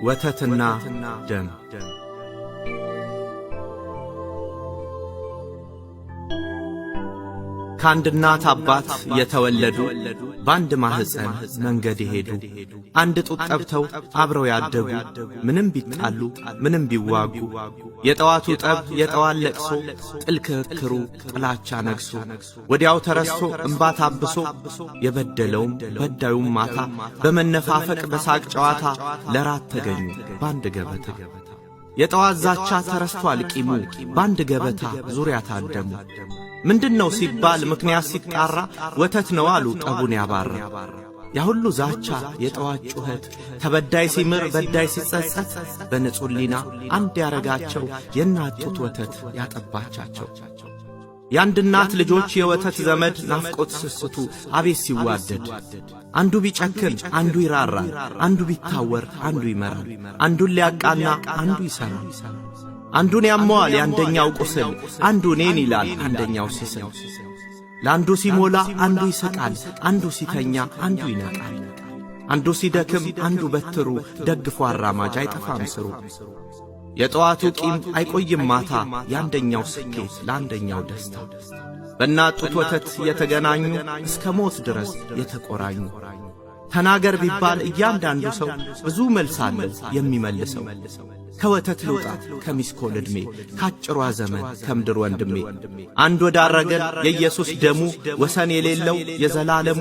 ወተትና ደም ከአንድ እናት አባት የተወለዱ በአንድ ማህፀን መንገድ ይሄዱ አንድ ጡት ጠብተው አብረው ያደጉ ምንም ቢጣሉ ምንም ቢዋጉ የጠዋቱ ጠብ የጠዋት ለቅሶ ጥል ክርክሩ ጥላቻ ነግሶ ወዲያው ተረስቶ እንባ ታብሶ የበደለውም በዳዩም ማታ በመነፋፈቅ በሳቅ ጨዋታ ለራት ተገኙ በአንድ ገበታ የጠዋት ዛቻ ተረስቷል ቂሙ በአንድ ገበታ ዙሪያ ታደሙ ምንድነው ሲባል ምክንያት ሲጣራ ወተት ነው አሉ ጠቡን ያባራ ያ ሁሉ ዛቻ የጠዋት ጩኸት ተበዳይ ሲምር በዳይ ሲጸጸት በንጹህ ሕሊና አንድ ያረጋቸው የእናት ጡት ወተት ያጠባቻቸው የአንድ እናት ልጆች የወተት ዘመድ ናፍቆት ስስቱ አቤት ሲዋደድ አንዱ ቢጨክን አንዱ ይራራል አንዱ ቢታወር አንዱ ይመራል አንዱን ሊያቃና አንዱ ይሰራል አንዱን ያመዋል ያንደኛው ቁስል አንዱ እኔን ይላል አንደኛው ሲስል ለአንዱ ሲሞላ አንዱ ይስቃል አንዱ ሲተኛ አንዱ ይነቃል አንዱ ሲደክም አንዱ በትሩ ደግፎ አራማጅ አይጠፋም ስሩ የጠዋቱ ቂም አይቆይም ማታ ያንደኛው ስኬት ለአንደኛው ደስታ በእናት ጡት ወተት የተገናኙ እስከ ሞት ድረስ የተቆራኙ ተናገር ቢባል እያንዳንዱ ሰው ብዙ መልስ አለው የሚመልሰው ከወተት ልውጣ ከሚስኮል ዕድሜ ካጭሯ ዘመን ከምድር ወንድሜ አንድ ወዳረገን የኢየሱስ ደሙ ወሰን የሌለው የዘላለሙ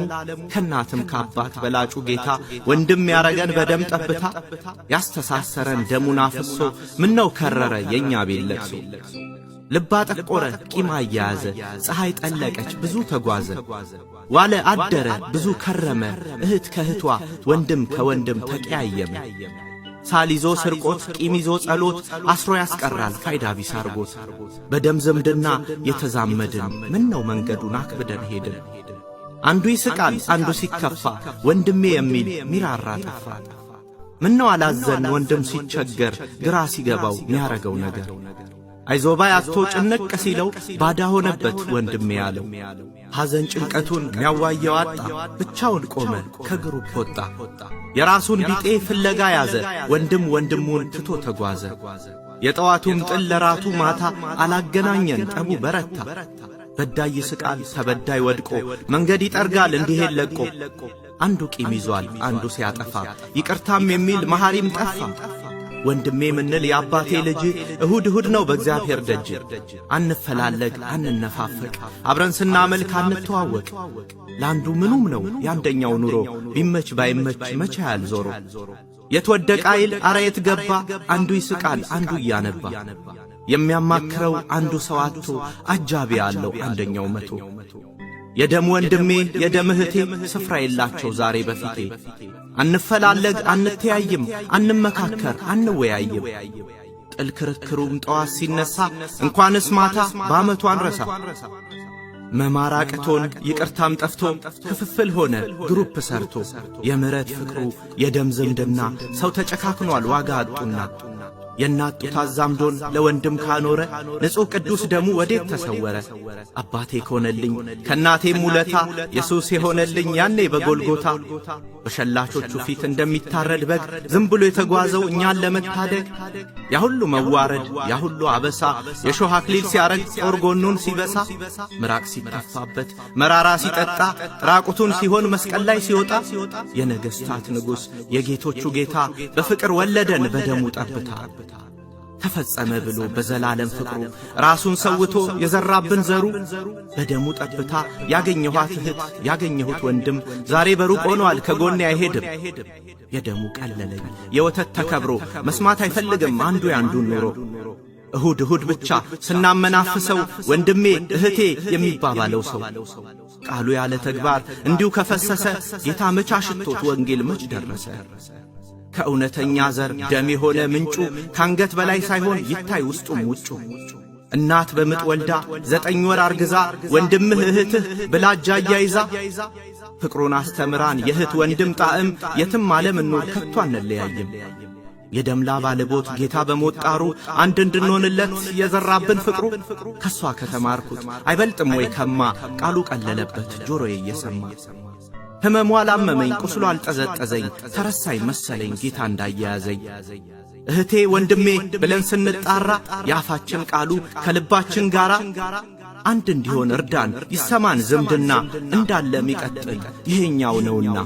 ከናትም ካባት በላጩ ጌታ ወንድም ያረገን በደም ጠብታ ያስተሳሰረን ደሙን አፍሶ ምነው ከረረ የኛ ቤት ለቅሶ ልባ ጠቆረ ቂም አያያዘ ፀሐይ ጠለቀች ብዙ ተጓዘ ዋለ አደረ ብዙ ከረመ እህት ከእህቷ ወንድም ከወንድም ተቀያየመ ሳሊዞ ስርቆት ቂሚዞ ጸሎት አስሮ ያስቀራል ፋይዳ ቢስ አርጎት በደም ዝምድና የተዛመድን ምነው መንገዱን አክብደን ሄድን አንዱ ይስቃል አንዱ ሲከፋ ወንድሜ የሚል ሚራራ ጠፋ ምነው አላዘን ወንድም ሲቸገር ግራ ሲገባው ሚያረገው ነገር አይዞባይ አጥቶ ጭንቅ ሲለው ባዳ ሆነበት ወንድሜ ያለው ሐዘን ጭንቀቱን ሚያዋየው አጣ ብቻውን ቆመ ከግሩፕ ወጣ የራሱን ቢጤ ፍለጋ ያዘ ወንድም ወንድሙን ትቶ ተጓዘ የጠዋቱም ጥል ለራቱ ማታ አላገናኘን ጠቡ በረታ በዳይ ይስቃል ተበዳይ ወድቆ መንገድ ይጠርጋል እንዲሄድ ለቆ አንዱ ቂም ይዟል አንዱ ሲያጠፋ ይቅርታም የሚል መሐሪም ጠፋ ወንድሜ ምንል የአባቴ ልጅ እሁድ እሁድ ነው በእግዚአብሔር ደጅ አንፈላለግ አንነፋፈቅ አብረን ስናመልክ አንተዋወቅ ለአንዱ ምኑም ነው ያንደኛው ኑሮ ቢመች ባይመች መቻ ያልዞሮ የተወደቀ አይል አረ የትገባ አንዱ ይስቃል አንዱ እያነባ የሚያማክረው አንዱ ሰው አጥቶ አጃቢ ያለው አንደኛው መቶ የደም ወንድሜ የደም እህቴ ስፍራ የላቸው ዛሬ በፊቴ አንፈላለግ አንተያይም አንመካከር አንወያይም ጥል ክርክሩም ጠዋት ሲነሳ እንኳንስ ማታ በአመቱ አንረሳ መማራቅቶን ይቅርታም ጠፍቶ ክፍፍል ሆነ ግሩፕ ሰርቶ የምሕረት ፍቅሩ የደም ዝምድና ሰው ተጨካክኗል ዋጋ አጡና የእናት ጡት አዛምዶን ለወንድም ካኖረ ንጹሕ ቅዱስ ደሙ ወዴት ተሰወረ አባቴ ከሆነልኝ ከእናቴም ውለታ ኢየሱስ የሆነልኝ ያኔ በጎልጎታ በሸላቾቹ ፊት እንደሚታረድ በግ ዝም ብሎ የተጓዘው እኛን ለመታደግ ያሁሉ መዋረድ ያሁሉ አበሳ የሾህ አክሊል ሲያረግ ጦር ጎኑን ሲበሳ ምራቅ ሲተፋበት መራራ ሲጠጣ ራቁቱን ሲሆን መስቀል ላይ ሲወጣ የነገሥታት ንጉሥ የጌቶቹ ጌታ በፍቅር ወለደን በደሙ ጠብታ ተፈጸመ ብሎ በዘላለም ፍቅሩ ራሱን ሰውቶ የዘራብን ዘሩ በደሙ ጠብታ ያገኘኋት እህት ያገኘሁት ወንድም ዛሬ በሩቅ ሆኗል ከጎኔ አይሄድም የደሙ ቀለለኝ የወተት ተከብሮ መስማት አይፈልግም አንዱ ያንዱን ኑሮ እሁድ እሁድ ብቻ ስናመናፍሰው ወንድሜ እህቴ የሚባባለው ሰው ቃሉ ያለ ተግባር እንዲሁ ከፈሰሰ ጌታ መች አሽቶት ወንጌል መች ደረሰ ከእውነተኛ ዘር ደም የሆነ ምንጩ ካንገት በላይ ሳይሆን ይታይ ውስጡም ውጩ እናት በምጥ ወልዳ 9 ወር አርግዛ ወንድምህ እህትህ ብላጃ ያይዛ ፍቅሩን አስተምራን የእህት ወንድም ጣዕም የትም ዓለም እንኖር ከቶ አንለያይም የደም ላብ አልቦት ጌታ በሞጣሩ አንድ እንድንሆንለት የዘራብን ፍቅሩ ከሷ ከተማርኩት አይበልጥም ወይ ከማ ቃሉ ቀለለበት ጆሮዬ እየሰማ ህመሙ አላመመኝ ቁስሉ አልጠዘጠዘኝ ተረሳኝ መሰለኝ ጌታ እንዳያያዘኝ እህቴ ወንድሜ ብለን ስንጣራ ያፋችን ቃሉ ከልባችን ጋራ አንድ እንዲሆን እርዳን ይሰማን ዝምድና እንዳለ ሚቀጥል ይሄኛው ነውና